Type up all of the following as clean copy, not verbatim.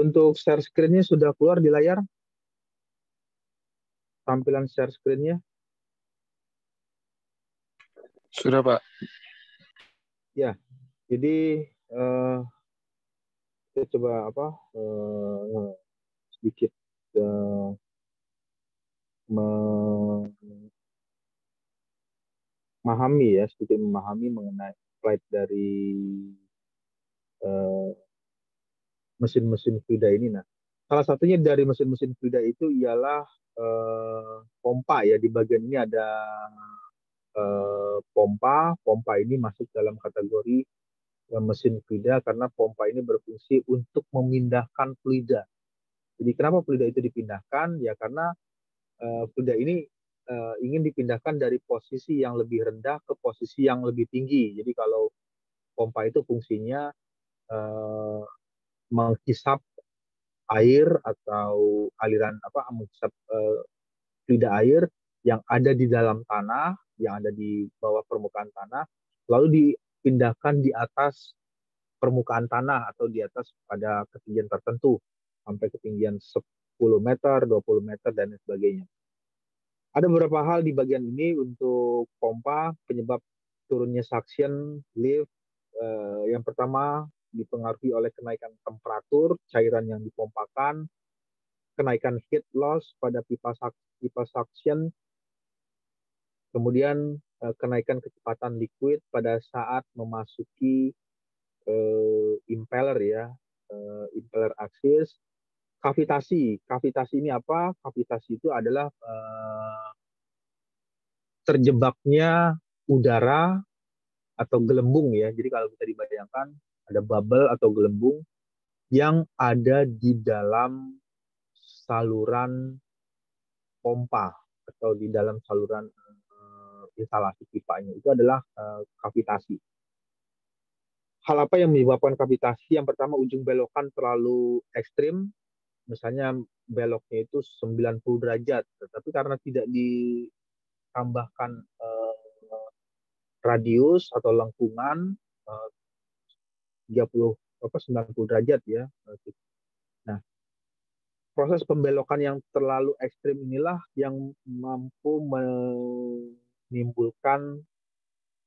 Untuk share screen-nya sudah keluar di layar? Tampilan share screen-nya? Sudah, Pak. Ya, jadi kita coba sedikit sedikit memahami mengenai slide dari mesin-mesin fluida ini. Nah, salah satunya dari mesin-mesin fluida itu ialah pompa ya. Di bagian ini ada pompa. Pompa ini masuk dalam kategori mesin fluida karena pompa ini berfungsi untuk memindahkan fluida. Jadi kenapa fluida itu dipindahkan? Ya karena fluida ini ingin dipindahkan dari posisi yang lebih rendah ke posisi yang lebih tinggi. Jadi kalau pompa itu fungsinya menghisap air atau aliran menghisap fluida air yang ada di dalam tanah, yang ada di bawah permukaan tanah, lalu dipindahkan di atas permukaan tanah atau di atas pada ketinggian tertentu sampai ketinggian 10 meter, 20 meter dan sebagainya. Ada beberapa hal di bagian ini untuk pompa penyebab turunnya suction, lift. Yang pertama dipengaruhi oleh kenaikan temperatur cairan yang dipompakan, kenaikan heat loss pada pipa suction, kemudian kenaikan kecepatan liquid pada saat memasuki impeller ya, impeller axis. Kavitasi ini apa? Kavitasi itu adalah terjebaknya udara atau gelembung ya. Jadi kalau bisa dibayangkan ada bubble atau gelembung yang ada di dalam saluran pompa atau di dalam saluran instalasi pipanya. Itu adalah kavitasi. Hal apa yang menyebabkan kavitasi? Yang pertama, ujung belokan terlalu ekstrim. Misalnya beloknya itu 90 derajat, tetapi karena tidak ditambahkan radius atau lengkungan 90 derajat ya. Nah, proses pembelokan yang terlalu ekstrim inilah yang mampu menimbulkan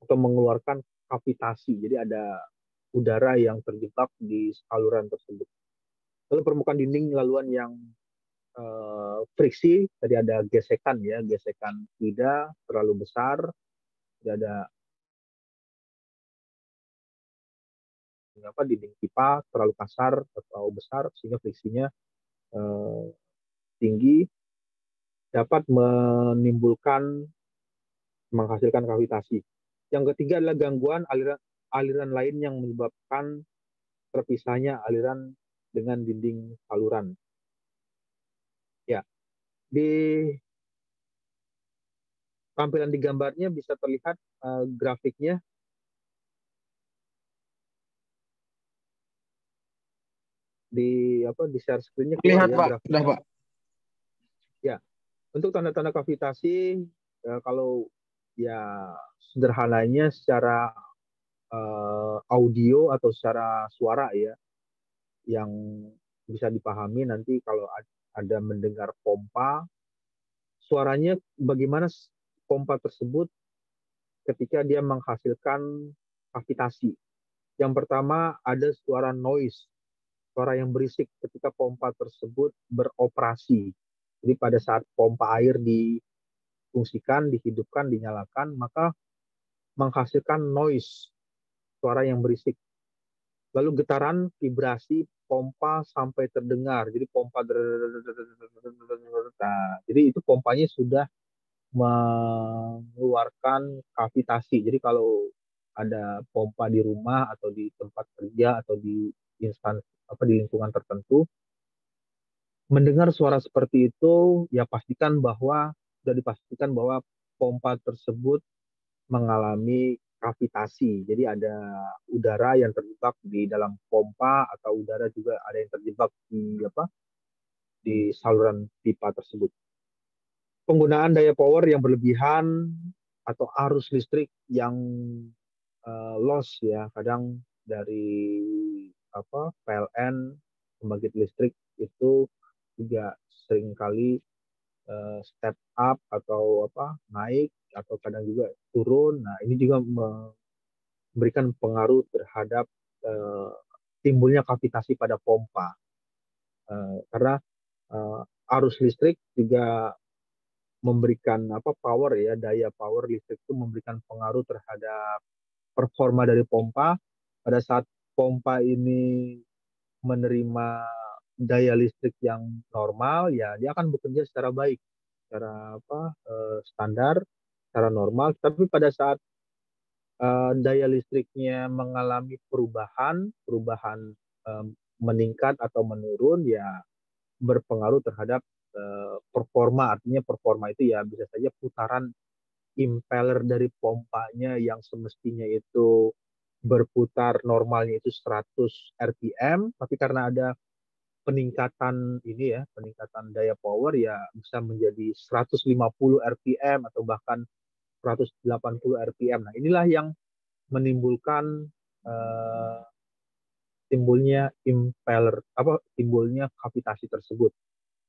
atau mengeluarkan kavitasi. Jadi ada udara yang terjebak di saluran tersebut. Lalu permukaan dinding laluan yang friksi, tadi ada gesekan ya, gesekan fluida terlalu besar, tidak ada dinding pipa terlalu kasar atau besar sehingga friksinya tinggi, dapat menghasilkan kavitasi. Yang ketiga adalah gangguan aliran lain yang menyebabkan terpisahnya aliran dengan dinding saluran. Ya, di tampilan di gambarnya bisa terlihat grafiknya. Di share screen-nya keluar Lihat, ya Pak. grafiknya. Sudah, Pak. Ya, untuk tanda-tanda kavitasi kalau ya sederhananya secara audio atau secara suara ya, yang bisa dipahami nanti kalau ada mendengar pompa, suaranya bagaimana pompa tersebut ketika dia menghasilkan kavitasi. Yang pertama ada suara noise, suara yang berisik ketika pompa tersebut beroperasi. Jadi pada saat pompa air difungsikan, dihidupkan, dinyalakan, maka menghasilkan noise, suara yang berisik. Lalu getaran vibrasi pompa sampai terdengar. Jadi pompa jadi itu pompanya sudah mengeluarkan kavitasi. Jadi kalau ada pompa di rumah atau di tempat kerja atau di instansi di lingkungan tertentu, mendengar suara seperti itu ya sudah dipastikan bahwa pompa tersebut mengalami kavitasi. Jadi ada udara yang terjebak di dalam pompa atau udara juga ada yang terjebak di saluran pipa tersebut. Penggunaan daya power yang berlebihan atau arus listrik yang loss ya, kadang dari PLN pembangkit listrik itu juga seringkali step up atau naik atau kadang juga turun. Nah, ini juga memberikan pengaruh terhadap uh, timbulnya kavitasi pada pompa. Karena uh, arus listrik juga memberikan power ya, daya power listrik itu memberikan pengaruh terhadap performa dari pompa. Pada saat pompa ini menerima daya listrik yang normal, ya dia akan bekerja secara baik, secara standar, secara normal. Tapi pada saat daya listriknya mengalami perubahan meningkat atau menurun, ya berpengaruh terhadap performa. Artinya performa itu ya bisa saja putaran impeller dari pompanya yang semestinya itu berputar normalnya itu 100 RPM, tapi karena ada peningkatan ini ya, peningkatan daya power ya bisa menjadi 150 RPM atau bahkan 180 RPM. Nah, inilah yang menimbulkan uh, timbulnya impeller timbulnya kavitasi tersebut.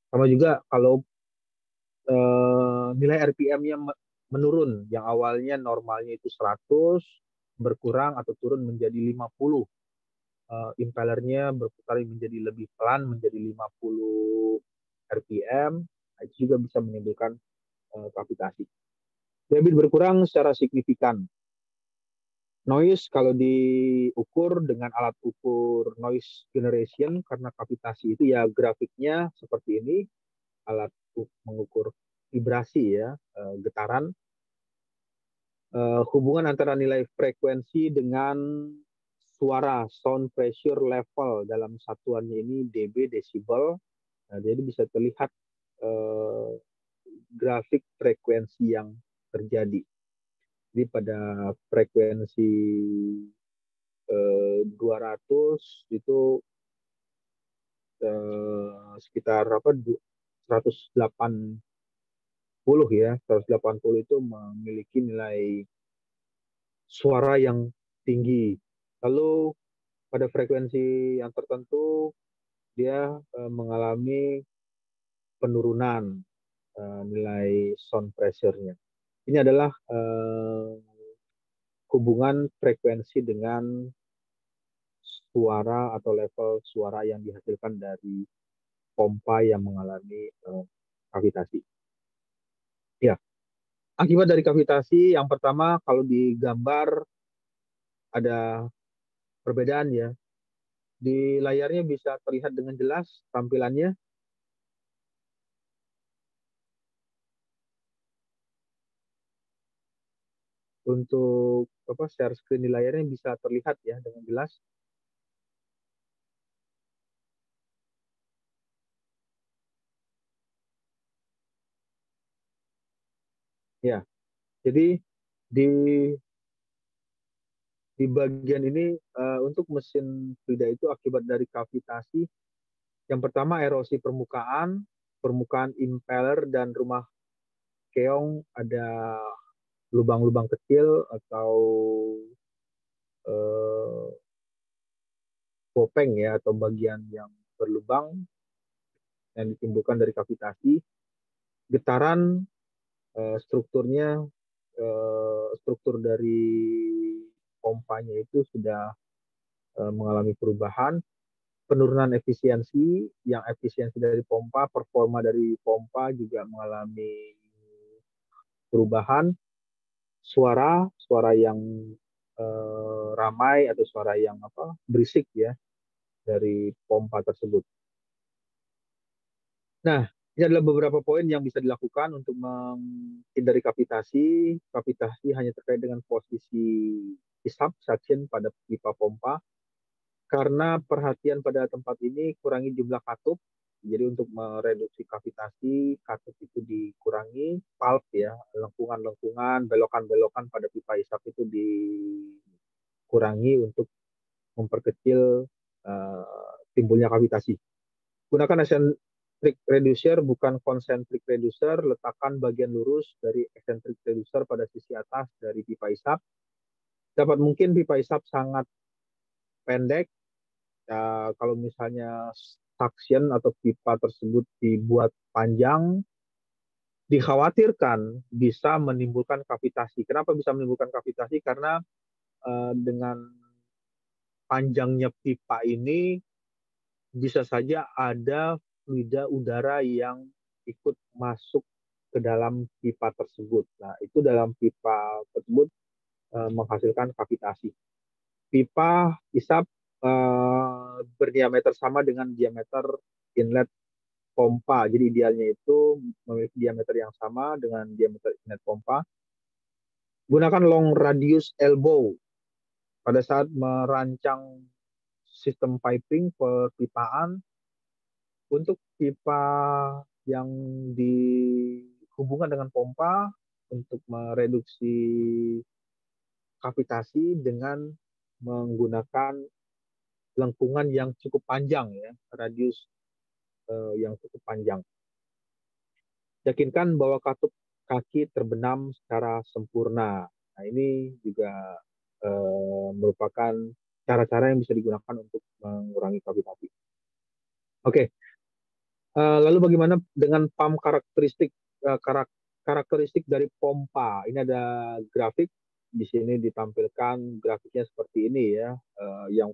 Sama juga kalau nilai RPM-nya menurun, yang awalnya normalnya itu 100 berkurang atau turun menjadi 50, impellernya berputar menjadi lebih pelan menjadi 50 RPM, nah, itu juga bisa menimbulkan kavitasi. Debit berkurang secara signifikan. Noise kalau diukur dengan alat ukur noise generation, karena kavitasi itu ya grafiknya seperti ini, alat mengukur vibrasi ya, getaran. Hubungan antara nilai frekuensi dengan suara, sound pressure level dalam satuannya ini dB, desibel. Nah, jadi bisa terlihat uh, grafik frekuensi yang terjadi. Jadi pada frekuensi 200 itu sekitar 180 ya, 180 itu memiliki nilai suara yang tinggi. Lalu pada frekuensi yang tertentu dia mengalami penurunan nilai sound pressure-nya. Ini adalah hubungan frekuensi dengan suara atau level suara yang dihasilkan dari pompa yang mengalami kavitasi. Ya, akibat dari kavitasi yang pertama kalau digambar ada perbedaan ya. Di layarnya bisa terlihat dengan jelas tampilannya. Untuk share screen di layarnya bisa terlihat ya dengan jelas. Ya, jadi di di bagian ini untuk mesin Frida itu akibat dari kavitasi. Yang pertama erosi permukaan, permukaan impeller dan rumah keong ada lubang-lubang kecil atau eh, bopeng ya, atau bagian yang berlubang yang ditimbulkan dari kavitasi. Getaran strukturnya struktur dari pompanya itu sudah mengalami perubahan, penurunan efisiensi, yang efisiensi dari pompa, performa dari pompa juga mengalami perubahan, suara yang ramai atau suara yang berisik ya dari pompa tersebut. Nah, ini adalah beberapa poin yang bisa dilakukan untuk menghindari kavitasi. Kavitasi hanya terkait dengan posisi hisap suction pada pipa pompa. Karena perhatian pada tempat ini, kurangi jumlah katup. Jadi untuk mereduksi kavitasi, katup itu dikurangi, pulp ya, lengkungan-lengkungan, belokan-belokan pada pipa hisap itu dikurangi untuk memperkecil timbulnya kavitasi. Gunakan eccentric reducer bukan concentric reducer. Letakkan bagian lurus dari eccentric reducer pada sisi atas dari pipa hisap. Dapat mungkin pipa hisap sangat pendek. Ya, kalau misalnya suction atau pipa tersebut dibuat panjang, dikhawatirkan bisa menimbulkan kavitasi. Kenapa bisa menimbulkan kavitasi? Karena dengan panjangnya pipa ini bisa saja ada fluida udara yang ikut masuk ke dalam pipa tersebut. Nah, itu dalam pipa tersebut menghasilkan kavitasi. Pipa isap berdiameter sama dengan diameter inlet pompa. Jadi idealnya itu memiliki diameter yang sama dengan diameter inlet pompa. Gunakan long radius elbow pada saat merancang sistem piping perpipaan. Untuk pipa yang dihubungkan dengan pompa untuk mereduksi kavitasi dengan menggunakan lengkungan yang cukup panjang, ya, radius yang cukup panjang. Yakinkan bahwa katup kaki terbenam secara sempurna. Nah, ini juga merupakan cara-cara yang bisa digunakan untuk mengurangi kavitasi. Oke, lalu bagaimana dengan pump karakteristik karakteristik dari pompa? Ini ada grafik di sini ditampilkan grafiknya seperti ini, ya, yang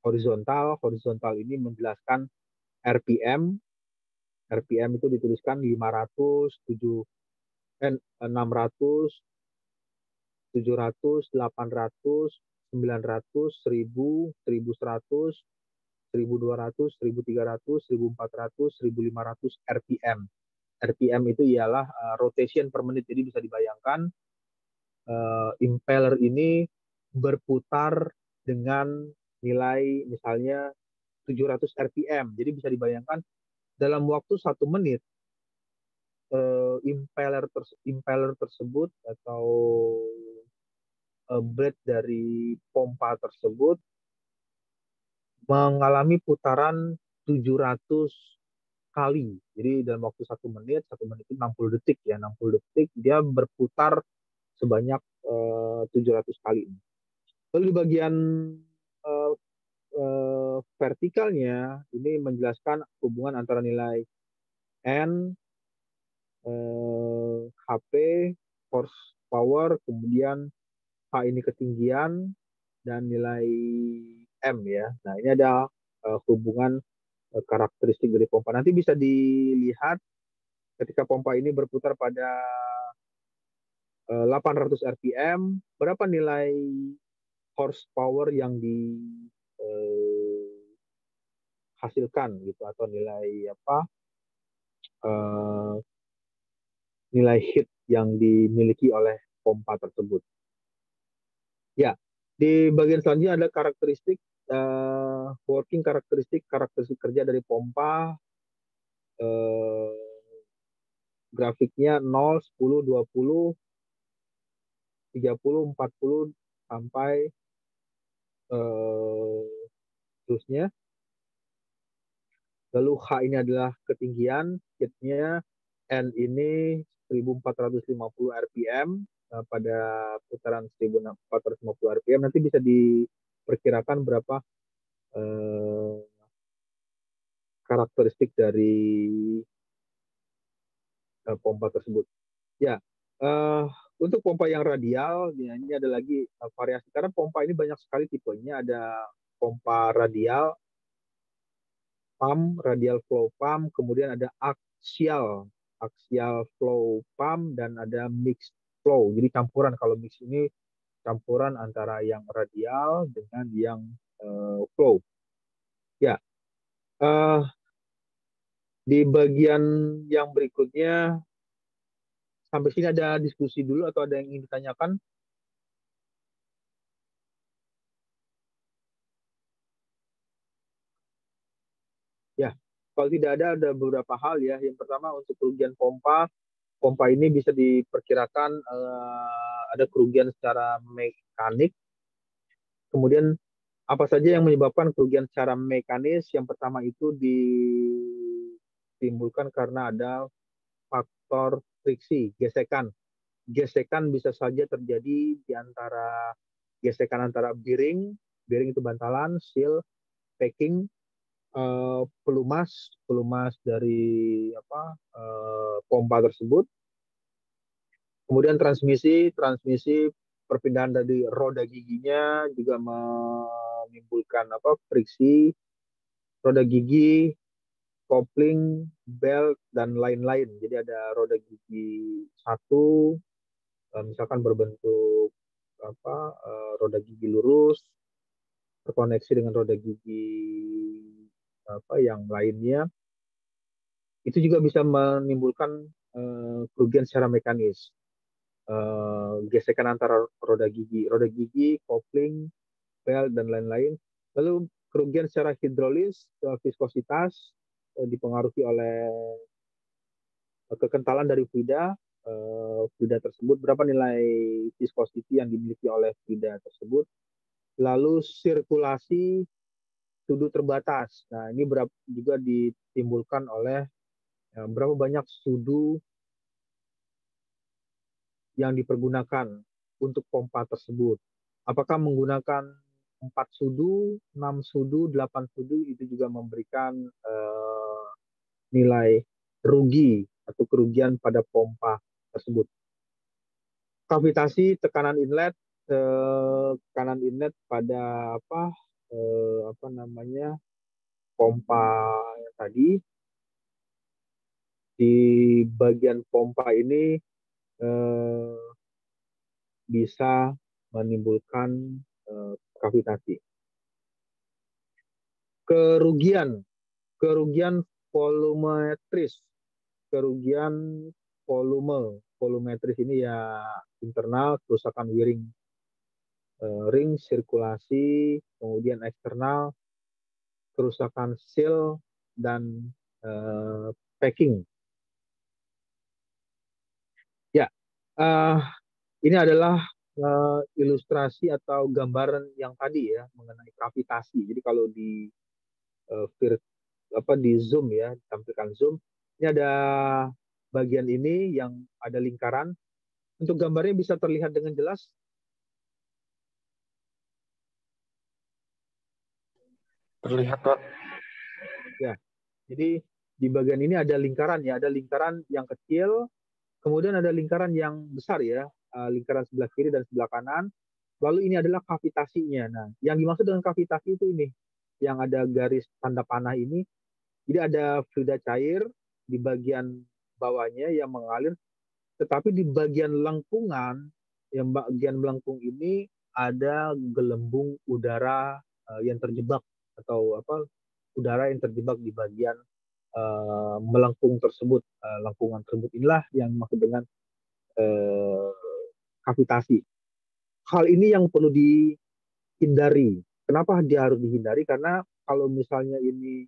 horizontal. Horizontal ini menjelaskan RPM. RPM itu dituliskan 500, 600, 700, 800, 900, 1000, 1100, 1200, 1300, 1400, 1500 RPM. RPM itu ialah rotation per menit. Jadi bisa dibayangkan impeller ini berputar dengan nilai misalnya 700 RPM. Jadi bisa dibayangkan dalam waktu 1 menit impeller tersebut atau blade dari pompa tersebut mengalami putaran 700 kali. Jadi dalam waktu 1 menit itu 60 detik, ya, 60 detik dia berputar sebanyak 700 kali. Lalu di bagian vertikalnya ini menjelaskan hubungan antara nilai N, HP, horsepower, kemudian H ini ketinggian, dan nilai M, ya. Nah, ini ada hubungan karakteristik dari pompa. Nanti bisa dilihat ketika pompa ini berputar pada 800 RPM, berapa nilai horsepower yang dihasilkan, gitu, atau nilai apa, nilai heat yang dimiliki oleh pompa tersebut. Ya, di bagian selanjutnya ada karakteristik working karakteristik kerja dari pompa. Grafiknya 0, 10, 20, 30, 40 sampai terusnya. Lalu H ini adalah ketinggian, heatnya, N ini 1450 RPM pada putaran 1450 RPM. Nanti bisa diperkirakan berapa karakteristik dari pompa tersebut. Ya, untuk pompa yang radial, ya, ini ada lagi variasi. Karena pompa ini banyak sekali tipenya. Ada pompa radial, pump, radial flow pump, kemudian ada axial flow pump, dan ada mixed flow. Jadi campuran. Kalau mix ini campuran antara yang radial dengan yang flow. Ya, di bagian yang berikutnya, sampai sini ada diskusi dulu atau ada yang ingin ditanyakan? Ya, kalau tidak ada beberapa hal, ya. Yang pertama, untuk kerugian pompa, pompa ini bisa diperkirakan ada kerugian secara mekanik. Kemudian apa saja yang menyebabkan kerugian secara mekanis? Yang pertama itu ditimbulkan karena ada faktor friksi, gesekan. Gesekan bisa saja terjadi di antara gesekan antara bearing bearing itu bantalan, seal, packing, pelumas dari pompa tersebut. Kemudian transmisi perpindahan dari roda giginya juga menimbulkan friksi, roda gigi, kopling, belt, dan lain-lain. Jadi ada roda gigi satu, misalkan berbentuk roda gigi lurus, terkoneksi dengan roda gigi yang lainnya, itu juga bisa menimbulkan kerugian secara mekanis. Gesekan antara roda gigi, kopling, belt, dan lain-lain. Lalu kerugian secara hidrolis, viskositas, dipengaruhi oleh kekentalan dari fluida tersebut, berapa nilai viscosity yang dimiliki oleh fluida tersebut. Lalu sirkulasi sudu terbatas. Nah, ini juga ditimbulkan oleh berapa banyak sudu yang dipergunakan untuk pompa tersebut. Apakah menggunakan 4 sudu, 6 sudu, 8 sudu, itu juga memberikan nilai rugi atau kerugian pada pompa tersebut. Kavitasi tekanan inlet pada pompa tadi. Di bagian pompa ini bisa menimbulkan kavitasi. Kerugian volumetris, kerugian volumetris ini ya internal, kerusakan ring sirkulasi, kemudian eksternal, kerusakan seal, dan packing. Ya, ini adalah ilustrasi atau gambaran yang tadi ya mengenai kavitasi. Jadi kalau di zoom ya, ditampilkan zoom, ini ada bagian ini yang ada lingkaran. Untuk gambarnya bisa terlihat dengan jelas. Terlihat, Pak. Ya, jadi di bagian ini ada lingkaran ya, ada lingkaran yang kecil, kemudian ada lingkaran yang besar ya, lingkaran sebelah kiri dan sebelah kanan. Lalu ini adalah kavitasinya. Nah, yang dimaksud dengan kavitasi itu ini, yang ada garis tanda panah ini. Jadi ada fluida cair di bagian bawahnya yang mengalir, tetapi di bagian lengkungan, yang bagian melengkung ini ada gelembung udara yang terjebak atau udara yang terjebak di bagian melengkung tersebut. Lengkungan tersebut inilah yang dimaksud dengan kavitasi. Hal ini yang perlu dihindari. Kenapa dia harus dihindari? Karena kalau misalnya ini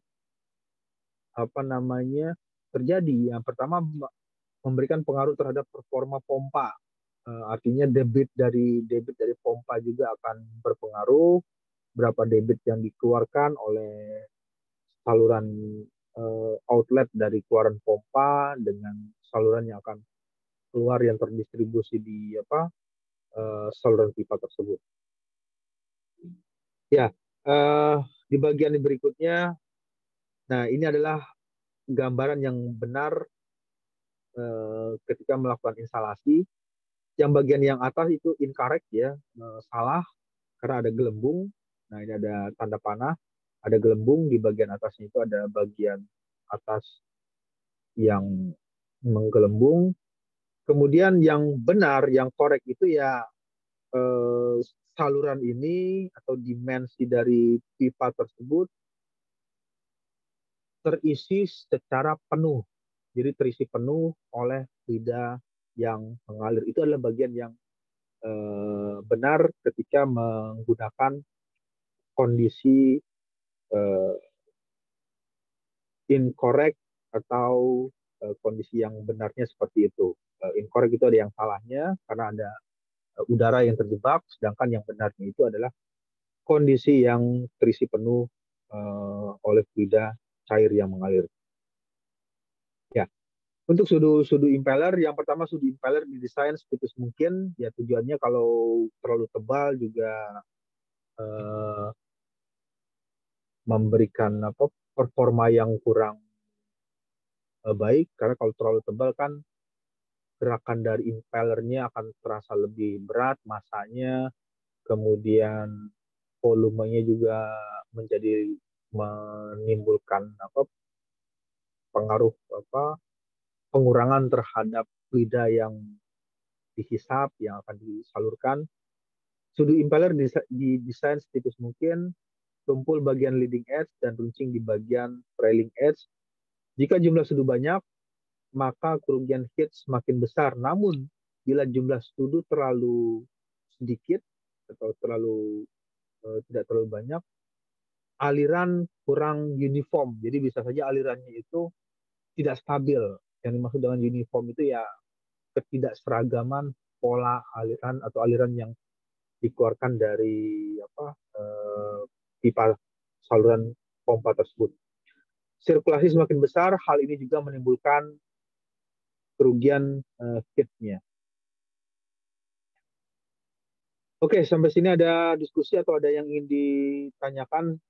terjadi, yang pertama memberikan pengaruh terhadap performa pompa. Artinya debit dari pompa juga akan berpengaruh, berapa debit yang dikeluarkan oleh saluran outlet dari keluaran pompa dengan saluran yang akan keluar yang terdistribusi di saluran pipa tersebut. Ya, di bagian berikutnya, nah ini adalah gambaran yang benar ketika melakukan instalasi. Yang bagian yang atas itu incorrect ya, salah karena ada gelembung. Nah, ini ada tanda panah, ada gelembung di bagian atasnya, itu ada bagian atas yang menggelembung. Kemudian yang benar, yang korek itu ya saluran ini atau dimensi dari pipa tersebut terisi secara penuh. Jadi terisi penuh oleh fluida yang mengalir. Itu adalah bagian yang benar ketika menggunakan kondisi incorrect atau kondisi yang benarnya seperti itu. Incorrect itu ada yang salahnya karena ada udara yang terjebak, sedangkan yang benarnya itu adalah kondisi yang terisi penuh oleh fluida cair yang mengalir. Ya, untuk sudu impeller, yang pertama sudu impeller didesain setipis mungkin. Ya tujuannya kalau terlalu tebal juga eh, memberikan apa performa yang kurang baik, karena kalau terlalu tebal kan gerakan dari impellernya akan terasa lebih berat, masanya, kemudian volumenya juga menjadi menimbulkan apa pengaruh apa pengurangan terhadap fluida yang dihisap yang akan disalurkan. Sudut impeller didesain setipis mungkin, tumpul bagian leading edge dan runcing di bagian trailing edge. Jika jumlah sudut banyak, maka kerugian hit semakin besar. Namun, bila jumlah sudut terlalu sedikit atau tidak terlalu banyak, aliran kurang uniform. Jadi bisa saja alirannya itu tidak stabil. Yang dimaksud dengan uniform itu ya ketidakseragaman pola aliran atau aliran yang dikeluarkan dari pipa saluran pompa tersebut. Sirkulasi semakin besar, hal ini juga menimbulkan kerugian kitnya. Oke, sampai sini ada diskusi atau ada yang ingin ditanyakan?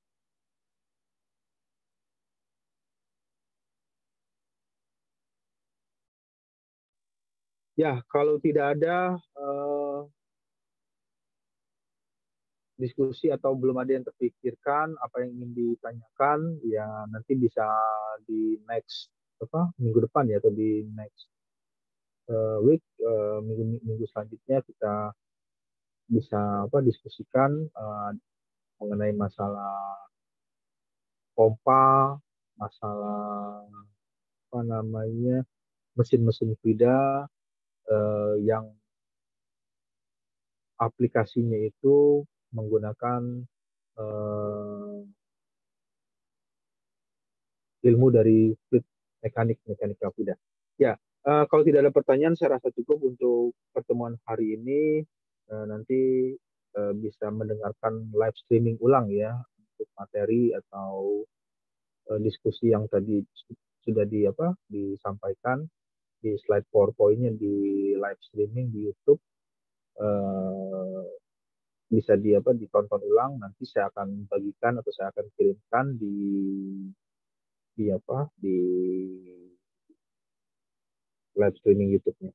Ya, kalau tidak ada diskusi atau belum ada yang terpikirkan apa yang ingin ditanyakan, ya nanti bisa di next minggu depan ya atau di next week minggu selanjutnya kita bisa diskusikan mengenai masalah pompa, masalah apa namanya mesin-mesin fida yang aplikasinya itu menggunakan uh, ilmu dari fluid mekanika fida. Ya, kalau tidak ada pertanyaan, saya rasa cukup untuk pertemuan hari ini. Nanti bisa mendengarkan live streaming ulang ya untuk materi atau diskusi yang tadi sudah disampaikan di slide PowerPoint-nya di live streaming di YouTube. Eh, bisa ditonton ulang. Nanti saya akan bagikan atau saya akan kirimkan di live streaming YouTube-nya.